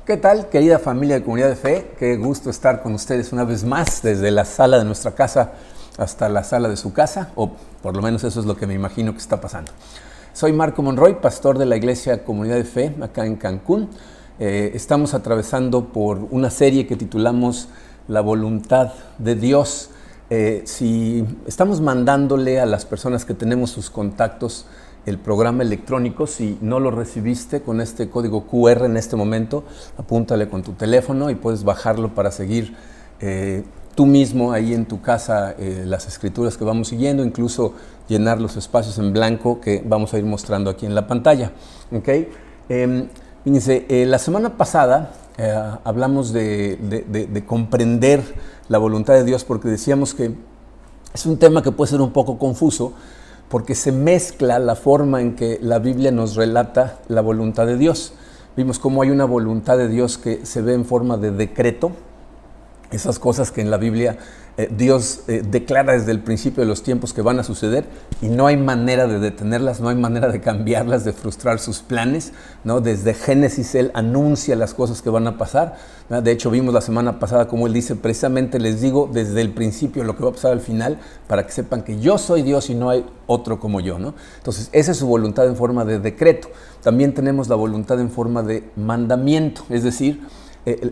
¿Qué tal, querida familia de Comunidad de Fe? Qué gusto estar con ustedes una vez más, desde la sala de nuestra casa hasta la sala de su casa, o por lo menos eso es lo que me imagino que está pasando. Soy Marco Monroy, pastor de la Iglesia Comunidad de Fe, acá en Cancún. Estamos atravesando por una serie que titulamos La Voluntad de Dios. Si estamos mandándole a las personas que tenemos sus contactos el programa electrónico, si no lo recibiste con este código QR en este momento, apúntale con tu teléfono y puedes bajarlo para seguir tú mismo ahí en tu casa las escrituras que vamos siguiendo, incluso llenar los espacios en blanco que vamos a ir mostrando aquí en la pantalla. ¿Okay? Fíjense, la semana pasada hablamos de comprender la voluntad de Dios, porque decíamos que es un tema que puede ser un poco confuso, porque se mezcla la forma en que la Biblia nos relata la voluntad de Dios. Vimos cómo hay una voluntad de Dios que se ve en forma de decreto, esas cosas que en la Biblia Dios declara desde el principio de los tiempos que van a suceder y no hay manera de detenerlas, no hay manera de cambiarlas, de frustrar sus planes, ¿no? Desde Génesis Él anuncia las cosas que van a pasar, ¿no? De hecho vimos la semana pasada como Él dice, precisamente les digo desde el principio lo que va a pasar al final, para que sepan que yo soy Dios y no hay otro como yo, ¿no? Entonces esa es su voluntad en forma de decreto. También tenemos la voluntad en forma de mandamiento, es decir,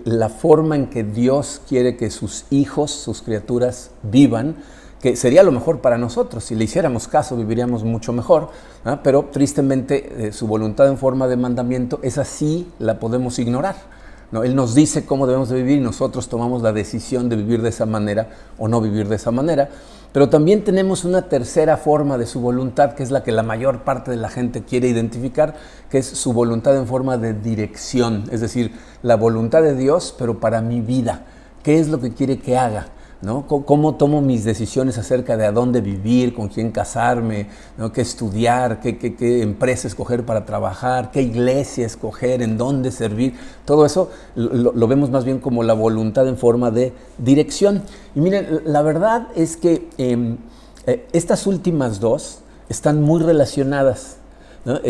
la forma en que Dios quiere que sus hijos, sus criaturas vivan, que sería lo mejor para nosotros. Si le hiciéramos caso, viviríamos mucho mejor, ¿no? Pero tristemente su voluntad en forma de mandamiento, esa sí la podemos ignorar, ¿no? Él nos dice cómo debemos de vivir y nosotros tomamos la decisión de vivir de esa manera o no vivir de esa manera. Pero también tenemos una tercera forma de su voluntad, que es la que la mayor parte de la gente quiere identificar, que es su voluntad en forma de dirección, es decir, la voluntad de Dios, pero para mi vida. ¿Qué es lo que quiere que haga? ¿No? ¿Cómo tomo mis decisiones acerca de a dónde vivir, con quién casarme, ¿no? Qué estudiar, qué empresa escoger para trabajar, qué iglesia escoger, en dónde servir? Todo eso lo vemos más bien como la voluntad en forma de dirección. Y miren, la verdad es que estas últimas dos están muy relacionadas, ¿no?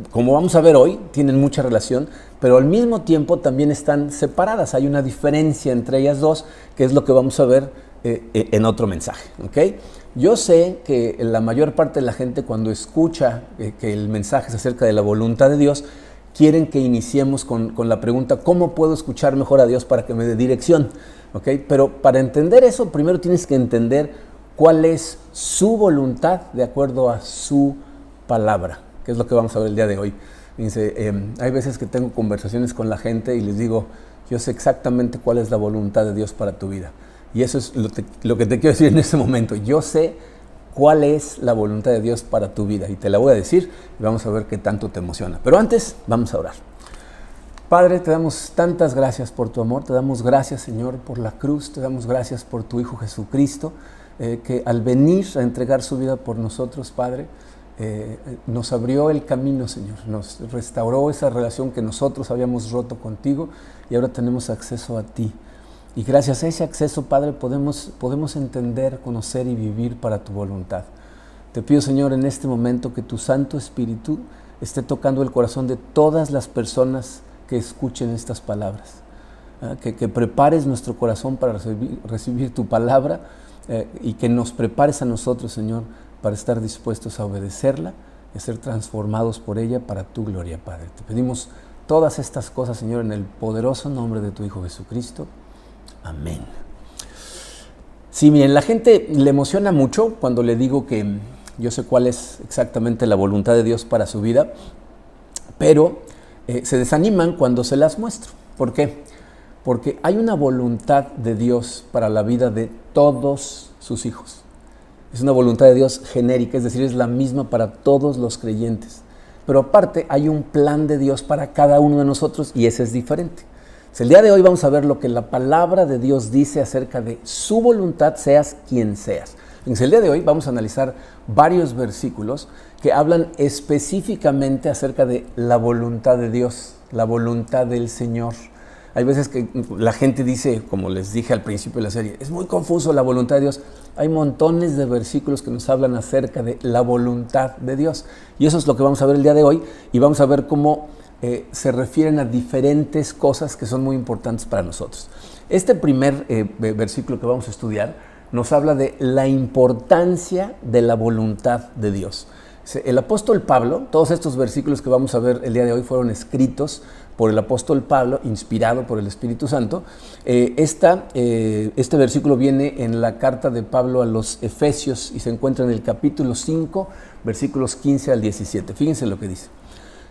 Como vamos a ver hoy, tienen mucha relación, pero al mismo tiempo también están separadas. Hay una diferencia entre ellas dos, que es lo que vamos a ver en otro mensaje. ¿Okay? Yo sé que la mayor parte de la gente, cuando escucha que el mensaje es acerca de la voluntad de Dios, quieren que iniciemos con la pregunta, ¿cómo puedo escuchar mejor a Dios para que me dé dirección? ¿Okay? Pero para entender eso, primero tienes que entender cuál es su voluntad de acuerdo a su palabra, que es lo que vamos a ver el día de hoy. Dice, hay veces que tengo conversaciones con la gente y les digo, yo sé exactamente cuál es la voluntad de Dios para tu vida. Y eso es lo que te quiero decir en este momento. Yo sé cuál es la voluntad de Dios para tu vida y te la voy a decir y vamos a ver qué tanto te emociona. Pero antes, vamos a orar. Padre, te damos tantas gracias por tu amor, te damos gracias, Señor, por la cruz, te damos gracias por tu Hijo Jesucristo, que al venir a entregar su vida por nosotros, Padre, nos abrió el camino, Señor, nos restauró esa relación que nosotros habíamos roto contigo y ahora tenemos acceso a ti. Y gracias a ese acceso, Padre, podemos entender, conocer y vivir para tu voluntad. Te pido, Señor, en este momento que tu Santo Espíritu esté tocando el corazón de todas las personas que escuchen estas palabras. Que prepares nuestro corazón para recibir tu palabra y que nos prepares a nosotros, Señor, para estar dispuestos a obedecerla y a ser transformados por ella para tu gloria, Padre. Te pedimos todas estas cosas, Señor, en el poderoso nombre de tu Hijo Jesucristo. Amén. Sí, miren, la gente le emociona mucho cuando le digo que yo sé cuál es exactamente la voluntad de Dios para su vida, pero se desaniman cuando se las muestro. ¿Por qué? Porque hay una voluntad de Dios para la vida de todos sus hijos. Es una voluntad de Dios genérica, es decir, es la misma para todos los creyentes. Pero aparte hay un plan de Dios para cada uno de nosotros y ese es diferente. El día de hoy vamos a ver lo que la palabra de Dios dice acerca de su voluntad, seas quien seas. El día de hoy vamos a analizar varios versículos que hablan específicamente acerca de la voluntad de Dios, la voluntad del Señor. Hay veces que la gente dice, como les dije al principio de la serie, es muy confuso la voluntad de Dios. Hay montones de versículos que nos hablan acerca de la voluntad de Dios. Y eso es lo que vamos a ver el día de hoy. Y vamos a ver cómo se refieren a diferentes cosas que son muy importantes para nosotros. Este primer versículo que vamos a estudiar nos habla de la importancia de la voluntad de Dios. El apóstol Pablo, todos estos versículos que vamos a ver el día de hoy fueron escritos por el apóstol Pablo, inspirado por el Espíritu Santo. Este versículo viene en la carta de Pablo a los Efesios y se encuentra en el capítulo 5, versículos 15 al 17. Fíjense lo que dice.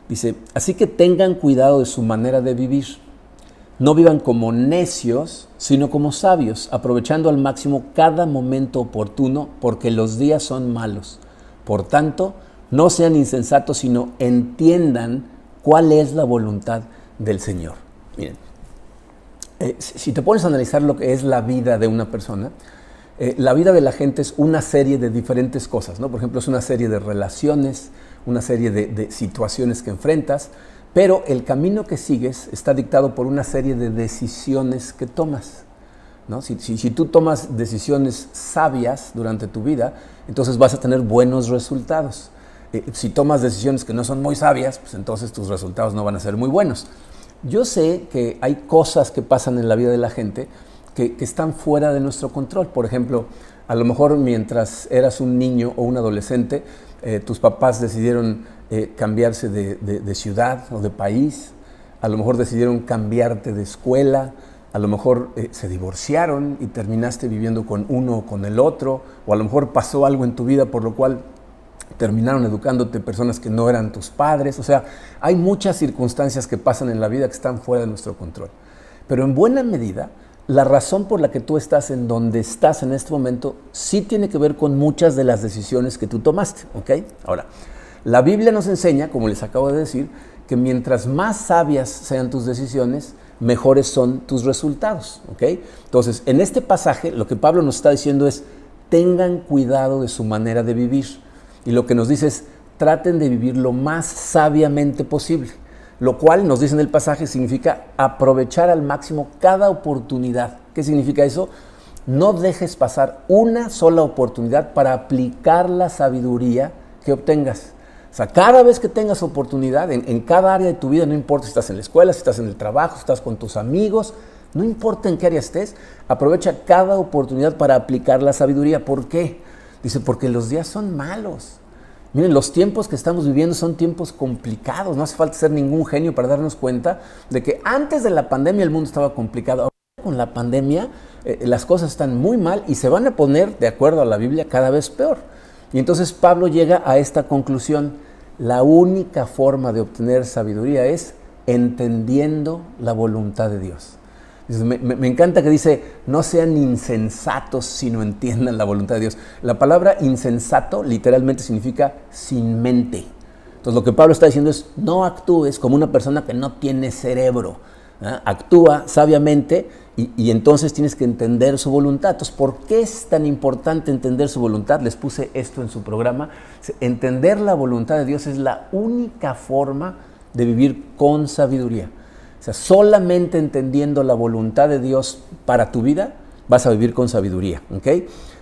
Dice, así que tengan cuidado de su manera de vivir. No vivan como necios, sino como sabios, aprovechando al máximo cada momento oportuno, porque los días son malos. Por tanto, no sean insensatos, sino entiendan cuál es la voluntad del Señor. Miren, si te pones a analizar lo que es la vida de una persona, la vida de la gente es una serie de diferentes cosas, ¿no? Por ejemplo, es una serie de relaciones, una serie de situaciones que enfrentas, pero el camino que sigues está dictado por una serie de decisiones que tomas, ¿no? Si tú tomas decisiones sabias durante tu vida, entonces vas a tener buenos resultados. Si tomas decisiones que no son muy sabias, pues entonces tus resultados no van a ser muy buenos. Yo sé que hay cosas que pasan en la vida de la gente que están fuera de nuestro control. Por ejemplo, a lo mejor mientras eras un niño o un adolescente, tus papás decidieron cambiarse de ciudad o de país, a lo mejor decidieron cambiarte de escuela, a lo mejor se divorciaron y terminaste viviendo con uno o con el otro, o a lo mejor pasó algo en tu vida por lo cual terminaron educándote personas que no eran tus padres. O sea, hay muchas circunstancias que pasan en la vida que están fuera de nuestro control. Pero en buena medida, la razón por la que tú estás en donde estás en este momento sí tiene que ver con muchas de las decisiones que tú tomaste, ¿ok? Ahora, la Biblia nos enseña, como les acabo de decir, que mientras más sabias sean tus decisiones, mejores son tus resultados, ¿ok? Entonces, en este pasaje, lo que Pablo nos está diciendo es, tengan cuidado de su manera de vivir. Y lo que nos dice es, traten de vivir lo más sabiamente posible. Lo cual, nos dice en el pasaje, significa aprovechar al máximo cada oportunidad. ¿Qué significa eso? No dejes pasar una sola oportunidad para aplicar la sabiduría que obtengas. O sea, cada vez que tengas oportunidad, en cada área de tu vida, no importa si estás en la escuela, si estás en el trabajo, si estás con tus amigos, no importa en qué área estés, aprovecha cada oportunidad para aplicar la sabiduría. ¿Por qué? Dice, porque los días son malos. Miren, los tiempos que estamos viviendo son tiempos complicados. No hace falta ser ningún genio para darnos cuenta de que antes de la pandemia el mundo estaba complicado. Ahora con la pandemia las cosas están muy mal y se van a poner, de acuerdo a la Biblia, cada vez peor. Y entonces Pablo llega a esta conclusión. La única forma de obtener sabiduría es entendiendo la voluntad de Dios. Me encanta que dice, no sean insensatos sino entiendan la voluntad de Dios. La palabra insensato literalmente significa sin mente. Entonces lo que Pablo está diciendo es, no actúes como una persona que no tiene cerebro. Actúa sabiamente y entonces tienes que entender su voluntad. Entonces, ¿por qué es tan importante entender su voluntad? Les puse esto en su programa. Entender la voluntad de Dios es la única forma de vivir con sabiduría. O sea, solamente entendiendo la voluntad de Dios para tu vida, vas a vivir con sabiduría, ¿ok?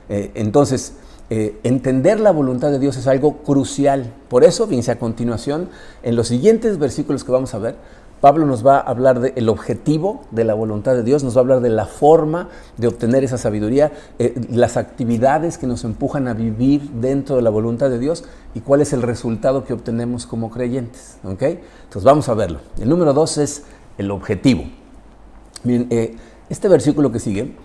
Entonces, entender la voluntad de Dios es algo crucial. Por eso, fíjense a continuación, en los siguientes versículos que vamos a ver, Pablo nos va a hablar del objetivo de la voluntad de Dios, nos va a hablar de la forma de obtener esa sabiduría, las actividades que nos empujan a vivir dentro de la voluntad de Dios y cuál es el resultado que obtenemos como creyentes, ¿ok? Entonces vamos a verlo. El número 2 es el objetivo. Miren, este versículo que sigue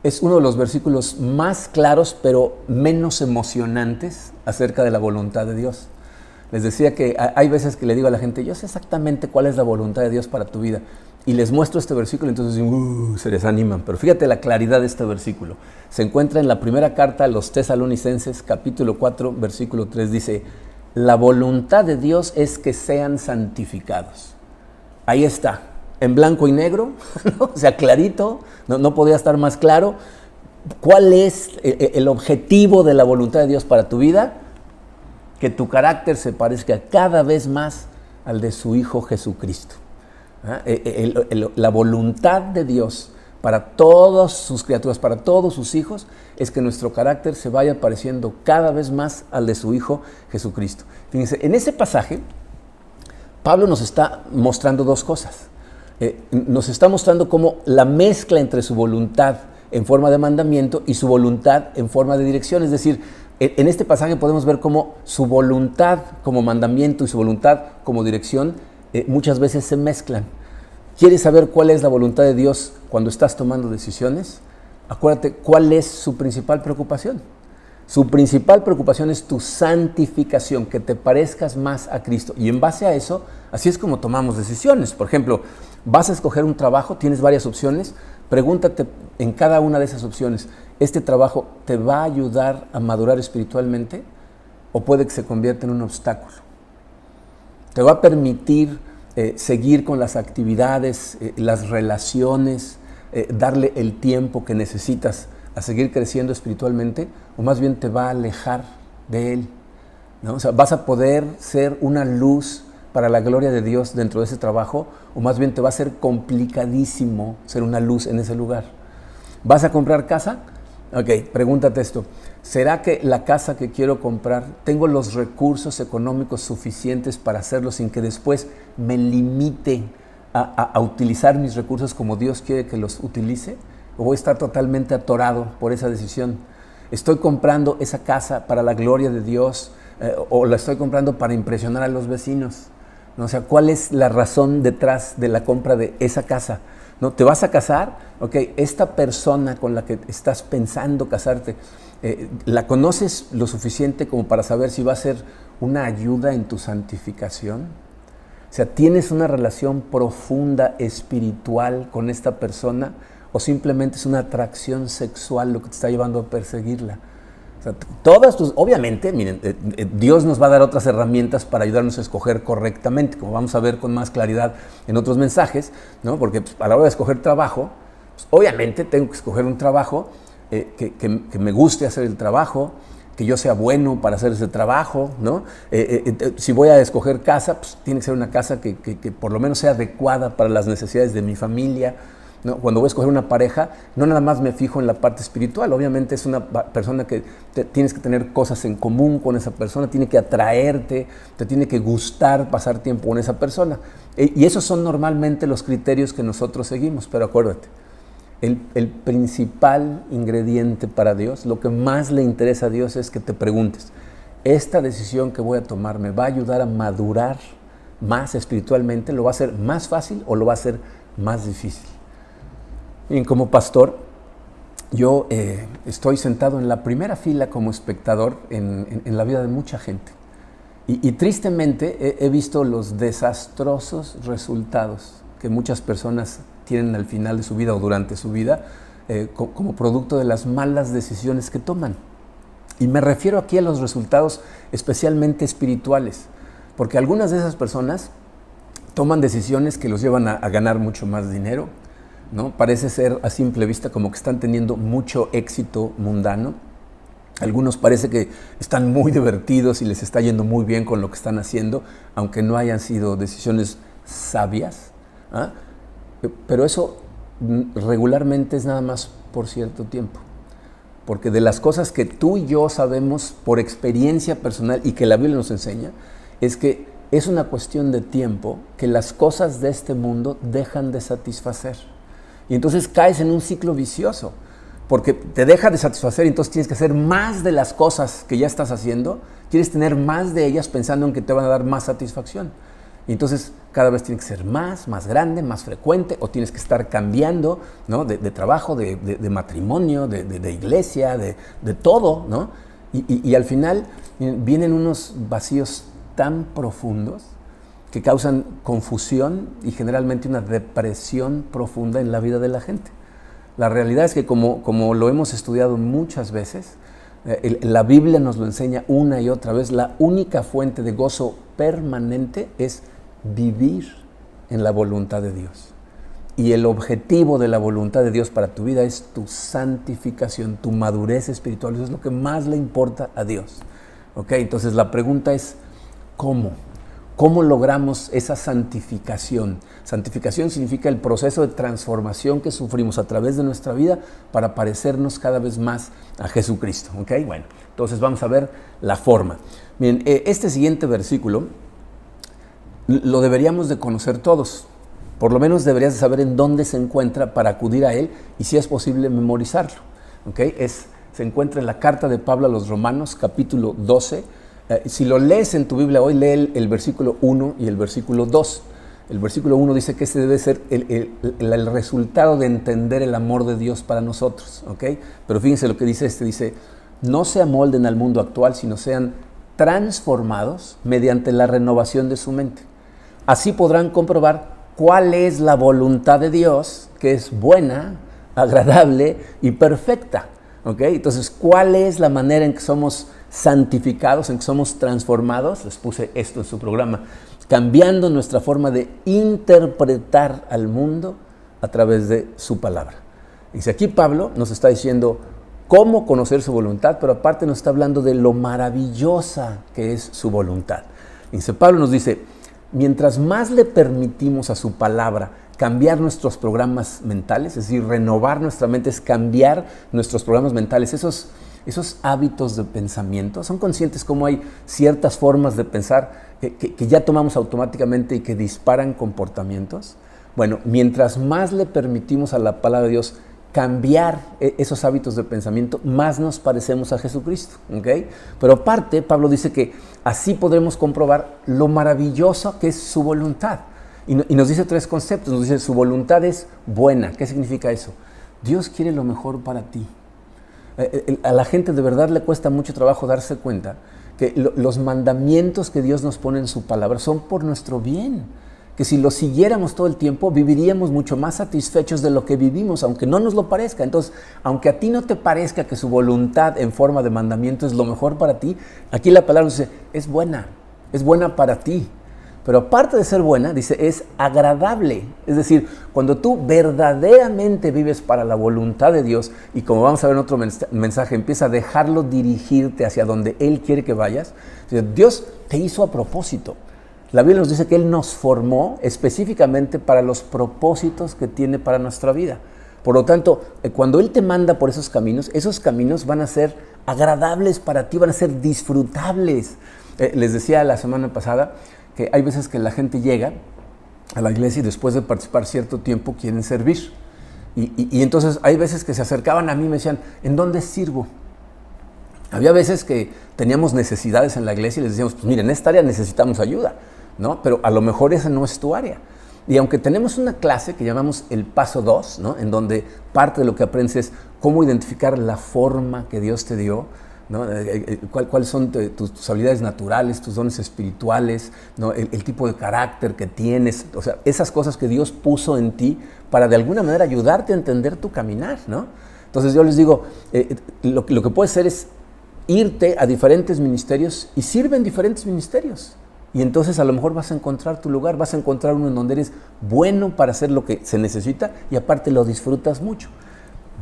es uno de los versículos más claros pero menos emocionantes acerca de la voluntad de Dios. Les decía que hay veces que le digo a la gente, yo sé exactamente cuál es la voluntad de Dios para tu vida. Y les muestro este versículo, entonces se desaniman. Pero fíjate la claridad de este versículo. Se encuentra en la primera carta a los Tesalonicenses, capítulo 4, versículo 3, dice, la voluntad de Dios es que sean santificados. Ahí está, en blanco y negro, ¿no? O sea, clarito, no podía estar más claro. ¿Cuál es el objetivo de la voluntad de Dios para tu vida? Que tu carácter se parezca cada vez más al de su Hijo Jesucristo. La voluntad de Dios para todas sus criaturas, para todos sus hijos, es que nuestro carácter se vaya pareciendo cada vez más al de su Hijo Jesucristo. Fíjense, en ese pasaje, Pablo nos está mostrando dos cosas. Nos está mostrando cómo la mezcla entre su voluntad en forma de mandamiento y su voluntad en forma de dirección. Es decir, en este pasaje podemos ver cómo su voluntad como mandamiento y su voluntad como dirección muchas veces se mezclan. ¿Quieres saber cuál es la voluntad de Dios cuando estás tomando decisiones? Acuérdate, ¿cuál es su principal preocupación? Su principal preocupación es tu santificación, que te parezcas más a Cristo. Y en base a eso, así es como tomamos decisiones. Por ejemplo, vas a escoger un trabajo, tienes varias opciones, pregúntate en cada una de esas opciones, ¿este trabajo te va a ayudar a madurar espiritualmente o puede que se convierta en un obstáculo? ¿Te va a permitir seguir con las actividades, las relaciones, darle el tiempo que necesitas a seguir creciendo espiritualmente, o más bien te va a alejar de Él, ¿no? O sea, ¿vas a poder ser una luz para la gloria de Dios dentro de ese trabajo, o más bien te va a ser complicadísimo ser una luz en ese lugar? ¿Vas a comprar casa? Ok, pregúntate esto. ¿Será que la casa que quiero comprar, tengo los recursos económicos suficientes para hacerlo sin que después me limite a utilizar mis recursos como Dios quiere que los utilice? ¿O voy a estar totalmente atorado por esa decisión? ¿Estoy comprando esa casa para la gloria de Dios o la estoy comprando para impresionar a los vecinos? ¿No? O sea, ¿cuál es la razón detrás de la compra de esa casa? ¿No? ¿Te vas a casar? Ok, esta persona con la que estás pensando casarte, ¿la conoces lo suficiente como para saber si va a ser una ayuda en tu santificación? O sea, ¿tienes una relación profunda espiritual con esta persona o simplemente es una atracción sexual lo que te está llevando a perseguirla? O sea, obviamente, miren, Dios nos va a dar otras herramientas para ayudarnos a escoger correctamente, como vamos a ver con más claridad en otros mensajes, ¿no? Porque pues, a la hora de escoger trabajo, pues, obviamente tengo que escoger un trabajo que me guste hacer el trabajo, que yo sea bueno para hacer ese trabajo, ¿no? Si voy a escoger casa, pues tiene que ser una casa que por lo menos sea adecuada para las necesidades de mi familia, ¿no? Cuando voy a escoger una pareja, no nada más me fijo en la parte espiritual, obviamente es una persona que tienes que tener cosas en común con esa persona, tiene que atraerte, te tiene que gustar pasar tiempo con esa persona. Y esos son normalmente los criterios que nosotros seguimos, pero acuérdate, el principal ingrediente para Dios, lo que más le interesa a Dios es que te preguntes, ¿esta decisión que voy a tomar me va a ayudar a madurar más espiritualmente? ¿Lo va a hacer más fácil o lo va a hacer más difícil? Bien, como pastor, yo estoy sentado en la primera fila como espectador en la vida de mucha gente. Y tristemente he visto los desastrosos resultados que muchas personas tienen al final de su vida o durante su vida como producto de las malas decisiones que toman. Y me refiero aquí a los resultados especialmente espirituales, porque algunas de esas personas toman decisiones que los llevan a ganar mucho más dinero, ¿no? Parece ser a simple vista como que están teniendo mucho éxito mundano. Algunos parece que están muy divertidos y les está yendo muy bien con lo que están haciendo, aunque no hayan sido decisiones sabias, ¿ah? Pero eso regularmente es nada más por cierto tiempo. Porque de las cosas que tú y yo sabemos por experiencia personal y que la Biblia nos enseña, es que es una cuestión de tiempo que las cosas de este mundo dejan de satisfacer. Y entonces caes en un ciclo vicioso, porque te deja de satisfacer y entonces tienes que hacer más de las cosas que ya estás haciendo, quieres tener más de ellas pensando en que te van a dar más satisfacción. Y entonces cada vez tiene que ser más grande, más frecuente, o tienes que estar cambiando, ¿no? de trabajo, de matrimonio, de iglesia, de todo, ¿no? Y al final vienen unos vacíos tan profundos que causan confusión y generalmente una depresión profunda en la vida de la gente. La realidad es que como lo hemos estudiado muchas veces, la Biblia nos lo enseña una y otra vez, la única fuente de gozo permanente es vivir en la voluntad de Dios. Y el objetivo de la voluntad de Dios para tu vida es tu santificación, tu madurez espiritual. Eso es lo que más le importa a Dios. ¿Ok? Entonces la pregunta es, ¿cómo? ¿Cómo logramos esa santificación? Santificación significa el proceso de transformación que sufrimos a través de nuestra vida para parecernos cada vez más a Jesucristo. ¿Ok? Bueno, entonces vamos a ver la forma. Miren, este siguiente versículo lo deberíamos de conocer todos. Por lo menos deberías de saber en dónde se encuentra para acudir a él y si es posible memorizarlo. ¿Okay? Se encuentra en la carta de Pablo a los Romanos, capítulo 12. Si lo lees en tu Biblia hoy, lee el versículo 1 y el versículo 2. El versículo 1 dice que ese debe ser el resultado de entender el amor de Dios para nosotros. ¿Okay? Pero fíjense lo que dice dice, no se amolden al mundo actual, sino sean transformados mediante la renovación de su mente. Así podrán comprobar cuál es la voluntad de Dios, que es buena, agradable y perfecta. ¿Okay? Entonces, ¿cuál es la manera en que somos santificados, en que somos transformados? Les puse esto en su programa. Cambiando nuestra forma de interpretar al mundo a través de su palabra. Dice aquí Pablo nos está diciendo cómo conocer su voluntad, pero aparte nos está hablando de lo maravillosa que es su voluntad. Dice Pablo nos dice, mientras más le permitimos a su palabra cambiar nuestros programas mentales, es decir, renovar nuestra mente, es cambiar nuestros programas mentales, esos hábitos de pensamiento, son conscientes cómo hay ciertas formas de pensar que ya tomamos automáticamente y que disparan comportamientos. Bueno, mientras más le permitimos a la palabra de Dios cambiar esos hábitos de pensamiento, más nos parecemos a Jesucristo. ¿Okay? Pero aparte, Pablo dice que así podremos comprobar lo maravilloso que es su voluntad. Y nos dice tres conceptos. Nos dice, su voluntad es buena. ¿Qué significa eso? Dios quiere lo mejor para ti. A la gente de verdad le cuesta mucho trabajo darse cuenta que los mandamientos que Dios nos pone en su palabra son por nuestro bien. Que si los siguiéramos todo el tiempo, viviríamos mucho más satisfechos de lo que vivimos, aunque no nos lo parezca. Entonces, aunque a ti no te parezca que su voluntad en forma de mandamiento es lo mejor para ti, aquí la palabra dice, es buena para ti. Pero aparte de ser buena, dice, es agradable. Es decir, cuando tú verdaderamente vives para la voluntad de Dios, y como vamos a ver en otro mensaje, empieza a dejarlo dirigirte hacia donde Él quiere que vayas, Dios te hizo a propósito. La Biblia nos dice que Él nos formó específicamente para los propósitos que tiene para nuestra vida. Por lo tanto, cuando Él te manda por esos caminos van a ser agradables para ti, van a ser disfrutables. Les decía la semana pasada que hay veces que la gente llega a la iglesia y después de participar cierto tiempo quieren servir. Y entonces hay veces que se acercaban a mí y me decían, ¿en dónde sirvo? Había veces que teníamos necesidades en la iglesia y les decíamos, pues mira, en esta área necesitamos ayuda, ¿no? Pero a lo mejor esa no es tu área. Y aunque tenemos una clase que llamamos el paso 2, ¿no? En donde parte de lo que aprendes es cómo identificar la forma que Dios te dio, ¿no? ¿Cuáles son tus habilidades naturales, tus dones espirituales, ¿no? El tipo de carácter que tienes, o sea, esas cosas que Dios puso en ti para de alguna manera ayudarte a entender tu caminar, ¿no? Entonces yo les digo, lo que puedes hacer es irte a diferentes ministerios y sirve en diferentes ministerios. Y entonces a lo mejor vas a encontrar tu lugar, vas a encontrar uno en donde eres bueno para hacer lo que se necesita y aparte lo disfrutas mucho.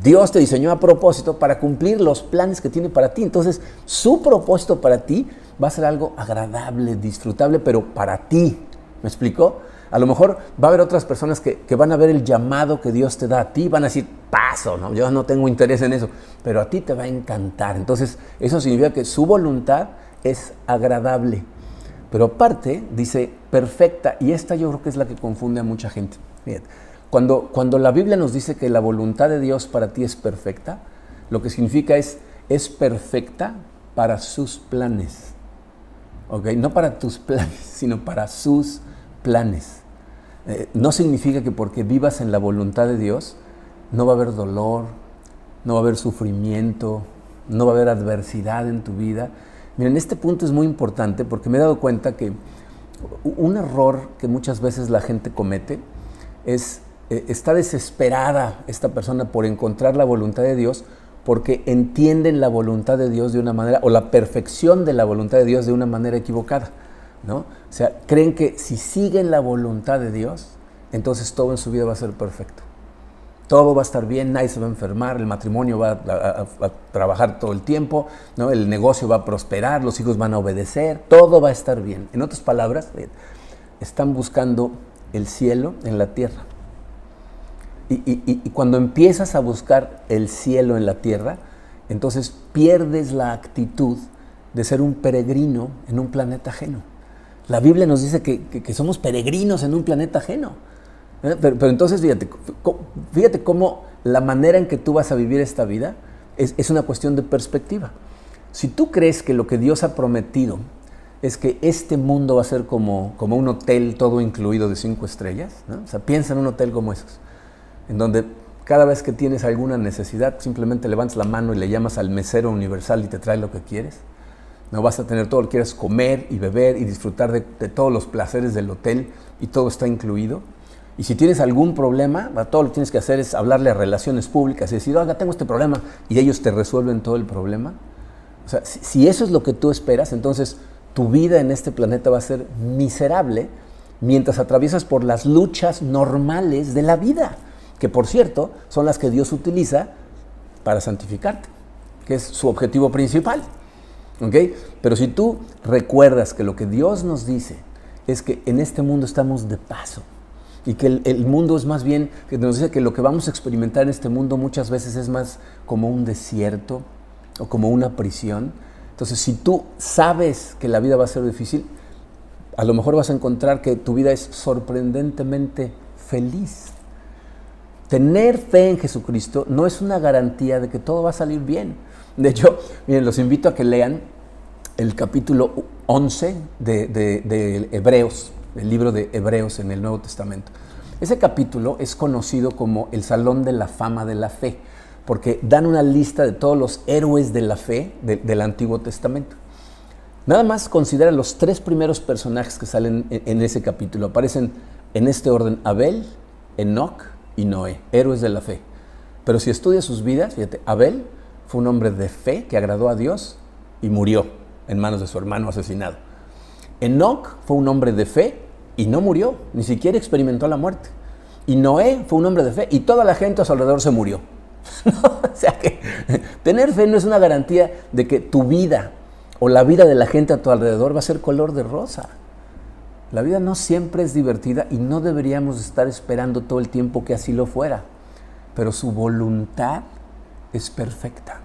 Dios te diseñó a propósito para cumplir los planes que tiene para ti. Entonces, su propósito para ti va a ser algo agradable, disfrutable, pero para ti. ¿Me explicó? A lo mejor va a haber otras personas que van a ver el llamado que Dios te da a ti, van a decir, paso, ¿no? Yo no tengo interés en eso, pero a ti te va a encantar. Entonces, eso significa que su voluntad es agradable. Pero aparte, dice, perfecta, y esta yo creo que es la que confunde a mucha gente. Miren, cuando la Biblia nos dice que la voluntad de Dios para ti es perfecta, lo que significa es perfecta para sus planes. ¿Ok? No para tus planes, sino para sus planes. No significa que porque vivas en la voluntad de Dios, no va a haber dolor, no va a haber sufrimiento, no va a haber adversidad en tu vida. Miren, este punto es muy importante porque me he dado cuenta que un error que muchas veces la gente comete es, está desesperada esta persona por encontrar la voluntad de Dios porque entienden la voluntad de Dios de una manera, o la perfección de la voluntad de Dios de una manera equivocada, ¿no? O sea, creen que si siguen la voluntad de Dios, entonces todo en su vida va a ser perfecto. Todo va a estar bien, nadie se va a enfermar, el matrimonio va a trabajar todo el tiempo, ¿no? El negocio va a prosperar, los hijos van a obedecer, todo va a estar bien. En otras palabras, están buscando el cielo en la tierra. Y cuando empiezas a buscar el cielo en la tierra, entonces pierdes la actitud de ser un peregrino en un planeta ajeno. La Biblia nos dice que somos peregrinos en un planeta ajeno. Pero entonces fíjate cómo la manera en que tú vas a vivir esta vida es una cuestión de perspectiva. Si tú crees que lo que Dios ha prometido es que este mundo va a ser como un hotel todo incluido de 5 estrellas, ¿no? O sea, piensa en un hotel como esos, en donde cada vez que tienes alguna necesidad simplemente levantas la mano y le llamas al mesero universal y te trae lo que quieres. No vas a tener todo lo que quieres comer y beber y disfrutar de todos los placeres del hotel y todo está incluido. Y si tienes algún problema, todo lo que tienes que hacer es hablarle a relaciones públicas y decir, oiga, tengo este problema, y ellos te resuelven todo el problema. O sea, si eso es lo que tú esperas, entonces tu vida en este planeta va a ser miserable mientras atraviesas por las luchas normales de la vida, que por cierto son las que Dios utiliza para santificarte, que es su objetivo principal. ¿Okay? Pero si tú recuerdas que lo que Dios nos dice es que en este mundo estamos de paso, y que el mundo es más bien, que nos dice que lo que vamos a experimentar en este mundo muchas veces es más como un desierto o como una prisión. Entonces, si tú sabes que la vida va a ser difícil, a lo mejor vas a encontrar que tu vida es sorprendentemente feliz. Tener fe en Jesucristo no es una garantía de que todo va a salir bien. De hecho, miren, los invito a que lean el capítulo 11 de Hebreos, el libro de Hebreos en el Nuevo Testamento. Ese capítulo es conocido como el Salón de la Fama de la Fe, porque dan una lista de todos los héroes de la fe del Antiguo Testamento. Nada más considera los 3 primeros personajes que salen en ese capítulo. Aparecen en este orden: Abel, Enoc y Noé, héroes de la fe. Pero si estudias sus vidas, fíjate, Abel fue un hombre de fe que agradó a Dios y murió en manos de su hermano asesinado. Enoc fue un hombre de fe y no murió, ni siquiera experimentó la muerte. Y Noé fue un hombre de fe y toda la gente a su alrededor se murió. O sea que tener fe no es una garantía de que tu vida o la vida de la gente a tu alrededor va a ser color de rosa. La vida no siempre es divertida y no deberíamos estar esperando todo el tiempo que así lo fuera. Pero su voluntad es perfecta,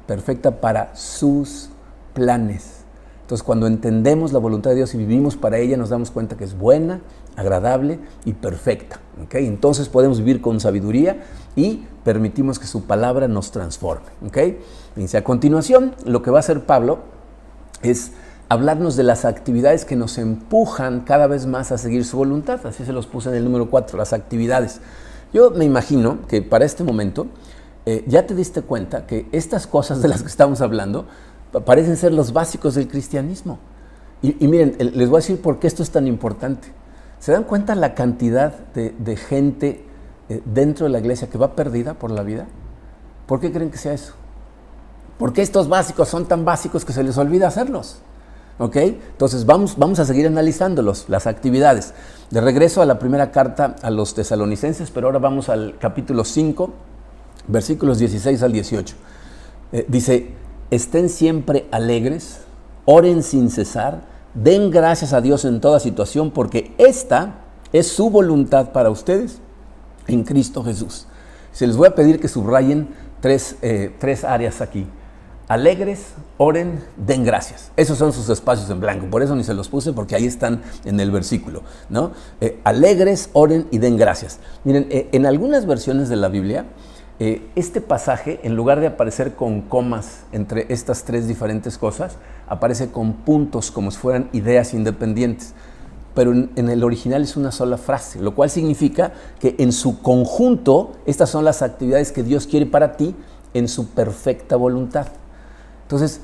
perfecta para sus planes. Entonces, cuando entendemos la voluntad de Dios y vivimos para ella, nos damos cuenta que es buena, agradable y perfecta. ¿Okay? Entonces podemos vivir con sabiduría y permitimos que su palabra nos transforme. ¿Okay? Fíjense, a continuación, lo que va a hacer Pablo es hablarnos de las actividades que nos empujan cada vez más a seguir su voluntad. Así se los puse en el número 4, las actividades. Yo me imagino que para este momento ya te diste cuenta que estas cosas de las que estamos hablando parecen ser los básicos del cristianismo. Y miren, les voy a decir por qué esto es tan importante. ¿Se dan cuenta la cantidad de gente dentro de la iglesia que va perdida por la vida? ¿Por qué creen que sea eso? Porque estos básicos son tan básicos que se les olvida hacerlos. ¿Ok? Entonces vamos a seguir analizándolos, las actividades. De regreso a la primera carta a los tesalonicenses, pero ahora vamos al capítulo 5, versículos 16 al 18. Dice: estén siempre alegres, oren sin cesar, den gracias a Dios en toda situación, porque esta es su voluntad para ustedes en Cristo Jesús. Se les voy a pedir que subrayen tres áreas aquí. Alegres, oren, den gracias. Esos son sus espacios en blanco, por eso ni se los puse, porque ahí están en el versículo, ¿no? Alegres, oren y den gracias. Miren, en algunas versiones de la Biblia, este pasaje, en lugar de aparecer con comas entre estas 3 diferentes cosas, aparece con puntos como si fueran ideas independientes. Pero en el original es una sola frase, lo cual significa que en su conjunto estas son las actividades que Dios quiere para ti en su perfecta voluntad. Entonces,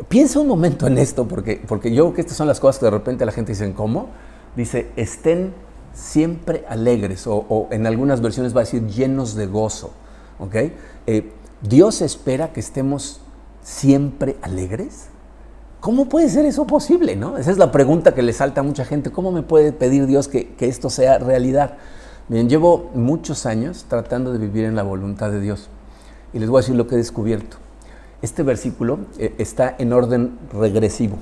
piensa un momento en esto, porque yo creo que estas son las cosas que de repente la gente dice, ¿cómo? Dice, estén siempre alegres, o en algunas versiones va a decir llenos de gozo. ¿Okay? Dios espera que estemos siempre alegres. ¿Cómo puede ser eso posible, no? Esa es la pregunta que le salta a mucha gente. ¿Cómo me puede pedir Dios que esto sea realidad? Miren, llevo muchos años tratando de vivir en la voluntad de Dios. Y les voy a decir lo que he descubierto. Este versículo está en orden regresivo.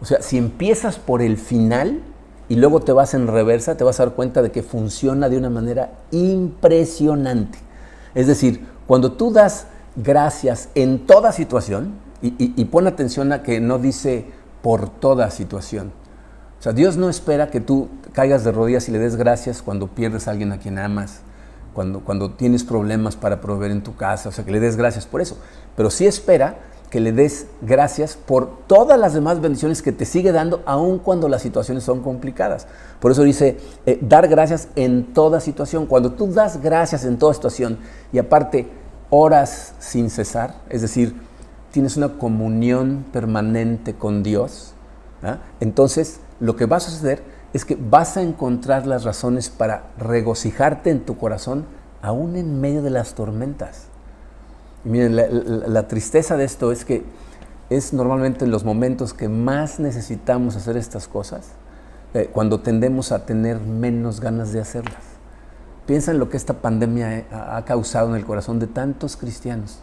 O sea, si empiezas por el final y luego te vas en reversa, te vas a dar cuenta de que funciona de una manera impresionante. Es decir, cuando tú das gracias en toda situación, y pon atención a que no dice por toda situación, O sea, Dios no espera que tú caigas de rodillas y le des gracias cuando pierdes a alguien a quien amas, cuando tienes problemas para proveer en tu casa, o sea, que le des gracias por eso. Pero sí espera que le des gracias por todas las demás bendiciones que te sigue dando, aun cuando las situaciones son complicadas. Por eso dice, dar gracias en toda situación. Cuando tú das gracias en toda situación y aparte oras sin cesar, es decir, tienes una comunión permanente con Dios, ¿ah? Entonces lo que va a suceder es que vas a encontrar las razones para regocijarte en tu corazón, aún en medio de las tormentas. Y miren, la tristeza de esto es que es normalmente en los momentos que más necesitamos hacer estas cosas, cuando tendemos a tener menos ganas de hacerlas. Piensa en lo que esta pandemia ha causado en el corazón de tantos cristianos.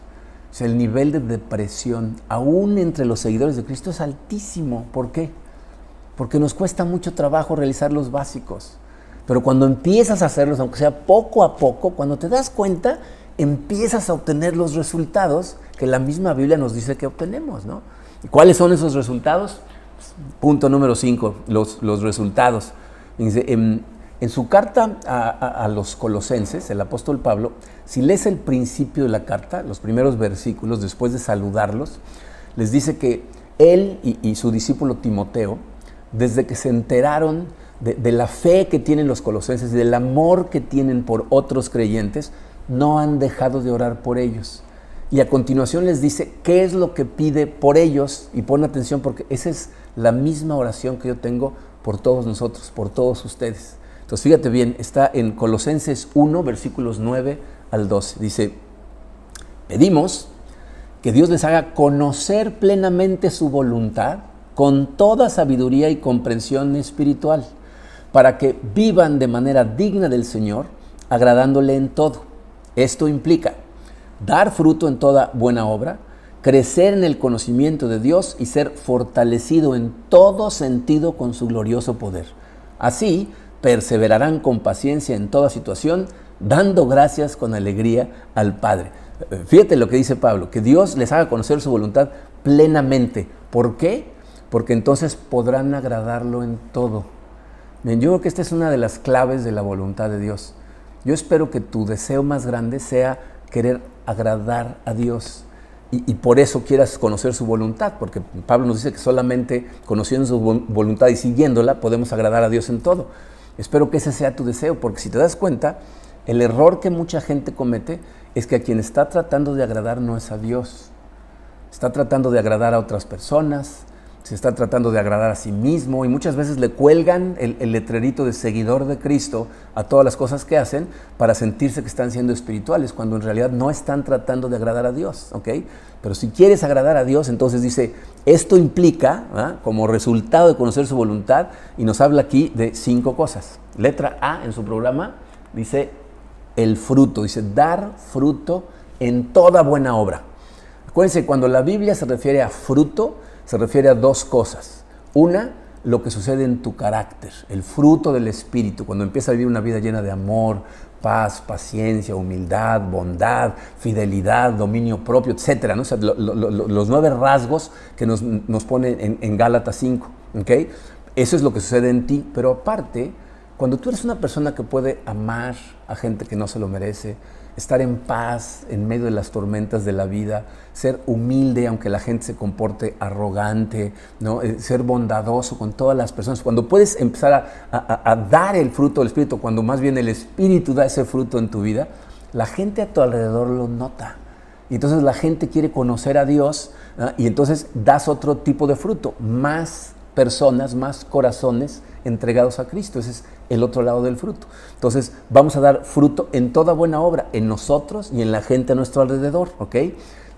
O sea, el nivel de depresión, aún entre los seguidores de Cristo, es altísimo. ¿Por qué? Porque nos cuesta mucho trabajo realizar los básicos. Pero cuando empiezas a hacerlos, aunque sea poco a poco, cuando te das cuenta, empiezas a obtener los resultados que la misma Biblia nos dice que obtenemos, ¿no? ¿Y cuáles son esos resultados? Punto número 5, los resultados. Dice, en su carta a los Colosenses, el apóstol Pablo, si lees el principio de la carta, los primeros versículos, después de saludarlos, les dice que él y su discípulo Timoteo, desde que se enteraron de la fe que tienen los colosenses y del amor que tienen por otros creyentes, no han dejado de orar por ellos. Y a continuación les dice qué es lo que pide por ellos, y pon atención porque esa es la misma oración que yo tengo por todos nosotros, por todos ustedes. Entonces fíjate bien, está en Colosenses 1, versículos 9 al 12. Dice, pedimos que Dios les haga conocer plenamente su voluntad con toda sabiduría y comprensión espiritual, para que vivan de manera digna del Señor, agradándole en todo. Esto implica dar fruto en toda buena obra, crecer en el conocimiento de Dios y ser fortalecido en todo sentido con su glorioso poder. Así, perseverarán con paciencia en toda situación, dando gracias con alegría al Padre. Fíjate lo que dice Pablo, que Dios les haga conocer su voluntad plenamente. ¿Por qué? Porque entonces podrán agradarlo en todo. Bien, yo creo que esta es una de las claves de la voluntad de Dios. Yo espero que tu deseo más grande sea querer agradar a Dios y por eso quieras conocer su voluntad, porque Pablo nos dice que solamente conociendo su voluntad y siguiéndola podemos agradar a Dios en todo. Espero que ese sea tu deseo, porque si te das cuenta, el error que mucha gente comete es que a quien está tratando de agradar no es a Dios. Está tratando de agradar a otras personas, se está tratando de agradar a sí mismo y muchas veces le cuelgan el letrerito de seguidor de Cristo a todas las cosas que hacen para sentirse que están siendo espirituales, cuando en realidad no están tratando de agradar a Dios, ¿ok? Pero si quieres agradar a Dios, entonces dice, esto implica, como resultado de conocer su voluntad, y nos habla aquí de 5 cosas. Letra A en su programa dice el fruto, dice dar fruto en toda buena obra. Acuérdense, cuando la Biblia se refiere a fruto, se refiere a 2 cosas. Una, lo que sucede en tu carácter, el fruto del Espíritu, cuando empiezas a vivir una vida llena de amor, paz, paciencia, humildad, bondad, fidelidad, dominio propio, etc., ¿no? O sea, los 9 rasgos que nos pone en Gálatas 5, ¿ok? Eso es lo que sucede en ti, pero aparte, cuando tú eres una persona que puede amar a gente que no se lo merece, estar en paz en medio de las tormentas de la vida, ser humilde aunque la gente se comporte arrogante, ¿no? Ser bondadoso con todas las personas. Cuando puedes empezar a dar el fruto del Espíritu, cuando más bien el Espíritu da ese fruto en tu vida, la gente a tu alrededor lo nota. Y entonces la gente quiere conocer a Dios, ¿no? Y entonces das otro tipo de fruto, más personas, más corazones entregados a Cristo. Ese es el otro lado del fruto. Entonces vamos a dar fruto en toda buena obra, en nosotros y en la gente a nuestro alrededor, ¿ok?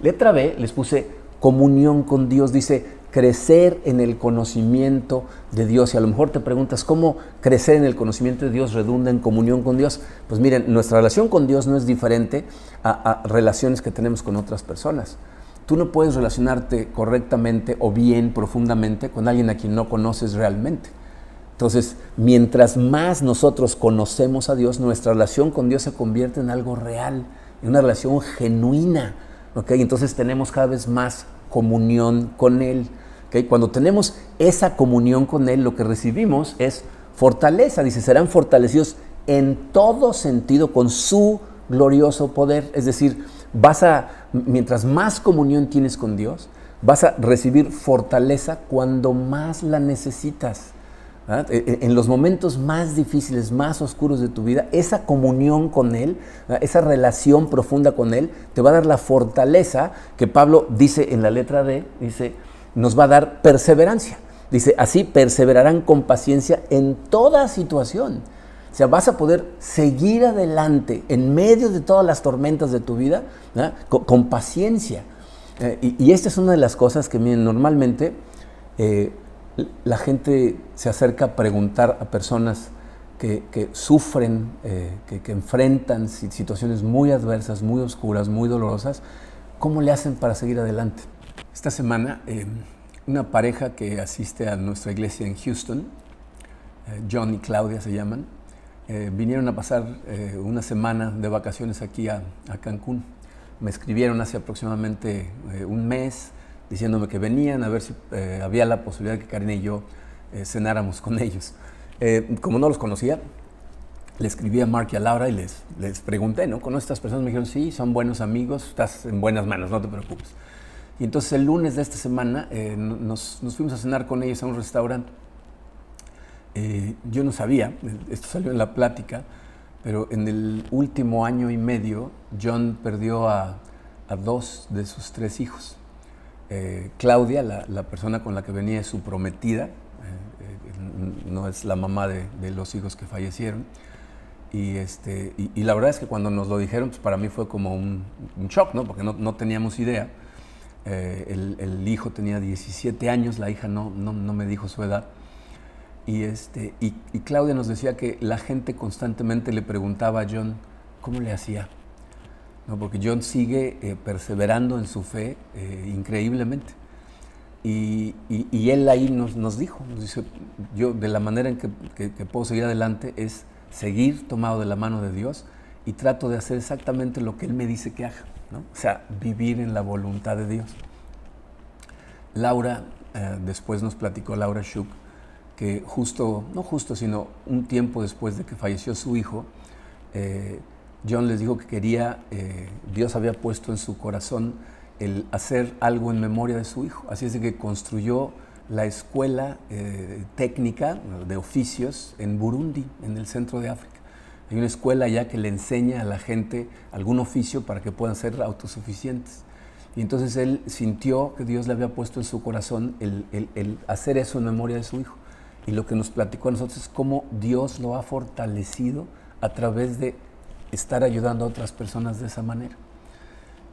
Letra B, les puse comunión con Dios, dice crecer en el conocimiento de Dios. Y a lo mejor te preguntas, ¿cómo crecer en el conocimiento de Dios redunda en comunión con Dios? Pues miren, nuestra relación con Dios no es diferente a relaciones que tenemos con otras personas. Tú no puedes relacionarte correctamente o bien profundamente con alguien a quien no conoces realmente. Entonces, mientras más nosotros conocemos a Dios, nuestra relación con Dios se convierte en algo real, en una relación genuina, ¿ok? Entonces tenemos cada vez más comunión con Él. ¿Okay? Cuando tenemos esa comunión con Él, lo que recibimos es fortaleza. Dice, serán fortalecidos en todo sentido con su glorioso poder. Es decir, mientras más comunión tienes con Dios, vas a recibir fortaleza cuando más la necesitas. ¿Verdad? En los momentos más difíciles, más oscuros de tu vida, esa comunión con Él, ¿verdad? Esa relación profunda con Él, te va a dar la fortaleza que Pablo dice en la letra D, dice, nos va a dar perseverancia. Dice, así perseverarán con paciencia en toda situación. O sea, vas a poder seguir adelante en medio de todas las tormentas de tu vida, ¿verdad? Con paciencia. Y esta es una de las cosas que, miren, normalmente la gente se acerca a preguntar a personas que sufren, que enfrentan situaciones muy adversas, muy oscuras, muy dolorosas, ¿cómo le hacen para seguir adelante? Esta semana, una pareja que asiste a nuestra iglesia en Houston, John y Claudia se llaman, vinieron a pasar una semana de vacaciones aquí a Cancún. Me escribieron hace aproximadamente un mes diciéndome que venían a ver si había la posibilidad de que Karina y yo cenáramos con ellos. Como no los conocía, le escribí a Mark y a Laura y les pregunté, ¿no? ¿Conoces a estas personas? Me dijeron, sí, son buenos amigos, estás en buenas manos, no te preocupes. Y entonces el lunes de esta semana nos fuimos a cenar con ellos a un restaurante. Yo no sabía, esto salió en la plática, pero en el último año y medio, John perdió a 2 de sus 3 hijos. Claudia, la persona con la que venía, es su prometida, no es la mamá de los hijos que fallecieron. Y la verdad es que cuando nos lo dijeron, pues para mí fue como un shock, ¿no? Porque no teníamos idea. El hijo tenía 17 años, la hija no me dijo su edad. Y Claudia nos decía que la gente constantemente le preguntaba a John cómo le hacía, ¿no? Porque John sigue perseverando en su fe increíblemente. Y él ahí nos dice, yo de la manera en que puedo seguir adelante es seguir tomado de la mano de Dios y trato de hacer exactamente lo que Él me dice que haga, ¿no? O sea, vivir en la voluntad de Dios. Laura, después nos platicó Laura Schuch, que sino un tiempo después de que falleció su hijo, John les dijo que Dios había puesto en su corazón el hacer algo en memoria de su hijo. Así es de que construyó la escuela técnica de oficios en Burundi, en el centro de África. Hay una escuela allá que le enseña a la gente algún oficio para que puedan ser autosuficientes. Y entonces él sintió que Dios le había puesto en su corazón el hacer eso en memoria de su hijo. Y lo que nos platicó a nosotros es cómo Dios lo ha fortalecido a través de estar ayudando a otras personas de esa manera.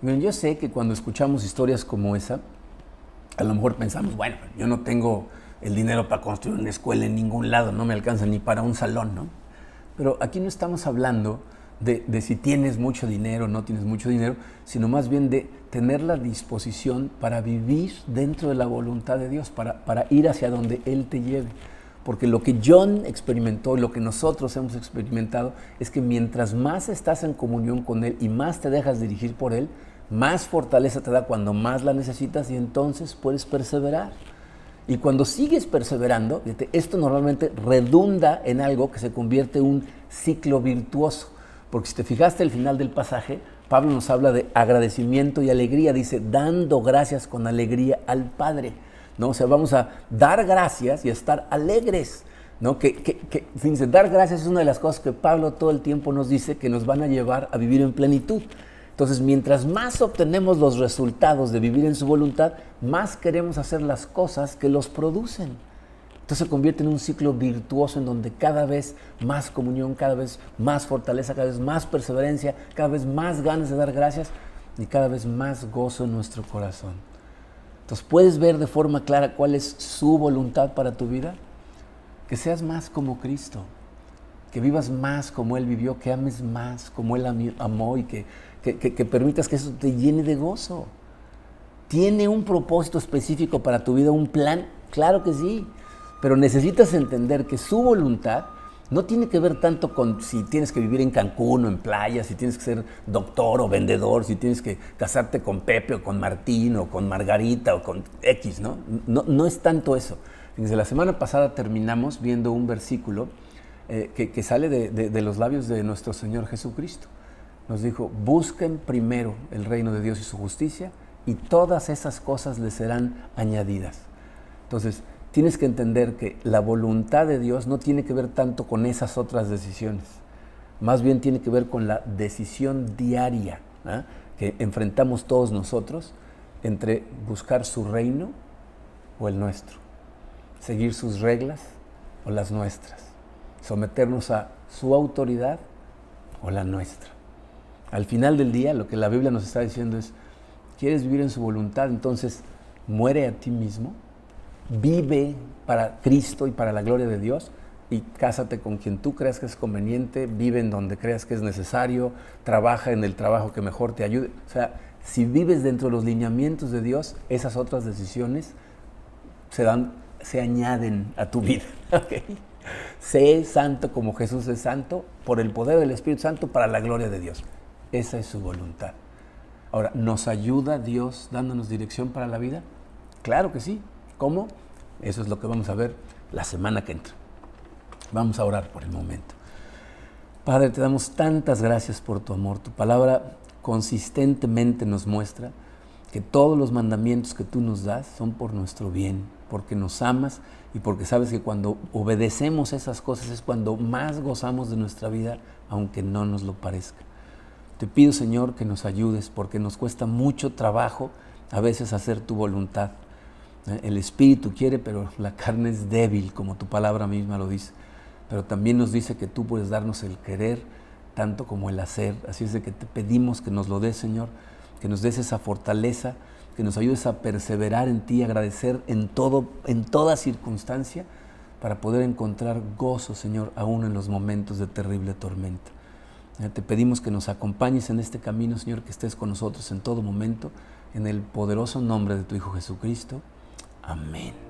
Miren, yo sé que cuando escuchamos historias como esa, a lo mejor pensamos, bueno, yo no tengo el dinero para construir una escuela en ningún lado, no me alcanza ni para un salón, ¿no? Pero aquí no estamos hablando de si tienes mucho dinero o no tienes mucho dinero, sino más bien de tener la disposición para vivir dentro de la voluntad de Dios, para ir hacia donde Él te lleve. Porque lo que John experimentó y lo que nosotros hemos experimentado es que mientras más estás en comunión con Él y más te dejas dirigir por Él, más fortaleza te da cuando más la necesitas y entonces puedes perseverar. Y cuando sigues perseverando, fíjate, esto normalmente redunda en algo que se convierte en un ciclo virtuoso. Porque si te fijaste al final del pasaje, Pablo nos habla de agradecimiento y alegría. Dice, dando gracias con alegría al Padre, ¿no? O sea, vamos a dar gracias y a estar alegres, ¿no? Fíjense, dar gracias es una de las cosas que Pablo todo el tiempo nos dice que nos van a llevar a vivir en plenitud. Entonces, mientras más obtenemos los resultados de vivir en su voluntad, más queremos hacer las cosas que los producen. Entonces se convierte en un ciclo virtuoso en donde cada vez más comunión, cada vez más fortaleza, cada vez más perseverancia, cada vez más ganas de dar gracias y cada vez más gozo en nuestro corazón. Entonces, ¿puedes ver de forma clara cuál es su voluntad para tu vida? Que seas más como Cristo, que vivas más como Él vivió, que ames más como Él amó y que permitas que eso te llene de gozo. ¿Tiene un propósito específico para tu vida, un plan? Claro que sí, pero necesitas entender que su voluntad no tiene que ver tanto con si tienes que vivir en Cancún o en playa, si tienes que ser doctor o vendedor, si tienes que casarte con Pepe o con Martín o con Margarita o con X, ¿no? No es tanto eso. Desde la semana pasada terminamos viendo un versículo que sale de los labios de nuestro Señor Jesucristo. Nos dijo, busquen primero el reino de Dios y su justicia y todas esas cosas les serán añadidas. Entonces, tienes que entender que la voluntad de Dios no tiene que ver tanto con esas otras decisiones. Más bien tiene que ver con la decisión diaria, ¿eh?, que enfrentamos todos nosotros entre buscar su reino o el nuestro, seguir sus reglas o las nuestras, someternos a su autoridad o la nuestra. Al final del día, lo que la Biblia nos está diciendo es, ¿quieres vivir en su voluntad? Entonces, muere a ti mismo, vive para Cristo y para la gloria de Dios y cásate con quien tú creas que es conveniente, vive en donde creas que es necesario, trabaja en el trabajo que mejor te ayude. O sea, si vives dentro de los lineamientos de Dios, esas otras decisiones se añaden a tu vida. ¿Okay? Sé santo como Jesús es santo, por el poder del Espíritu Santo, para la gloria de Dios. Esa es su voluntad. Ahora, ¿nos ayuda Dios dándonos dirección para la vida? Claro que sí. ¿Cómo? Eso es lo que vamos a ver la semana que entra. Vamos a orar por el momento. Padre, te damos tantas gracias por tu amor. Tu palabra consistentemente nos muestra que todos los mandamientos que tú nos das son por nuestro bien, porque nos amas y porque sabes que cuando obedecemos esas cosas es cuando más gozamos de nuestra vida, aunque no nos lo parezca. Te pido, Señor, que nos ayudes, porque nos cuesta mucho trabajo a veces hacer tu voluntad. El espíritu quiere, pero la carne es débil, como tu palabra misma lo dice. Pero también nos dice que tú puedes darnos el querer, tanto como el hacer. Así es de que te pedimos que nos lo des, Señor, que nos des esa fortaleza, que nos ayudes a perseverar en ti, agradecer en toda circunstancia, para poder encontrar gozo, Señor, aún en los momentos de terrible tormenta. Te pedimos que nos acompañes en este camino, Señor, que estés con nosotros en todo momento, en el poderoso nombre de tu Hijo Jesucristo. Amén.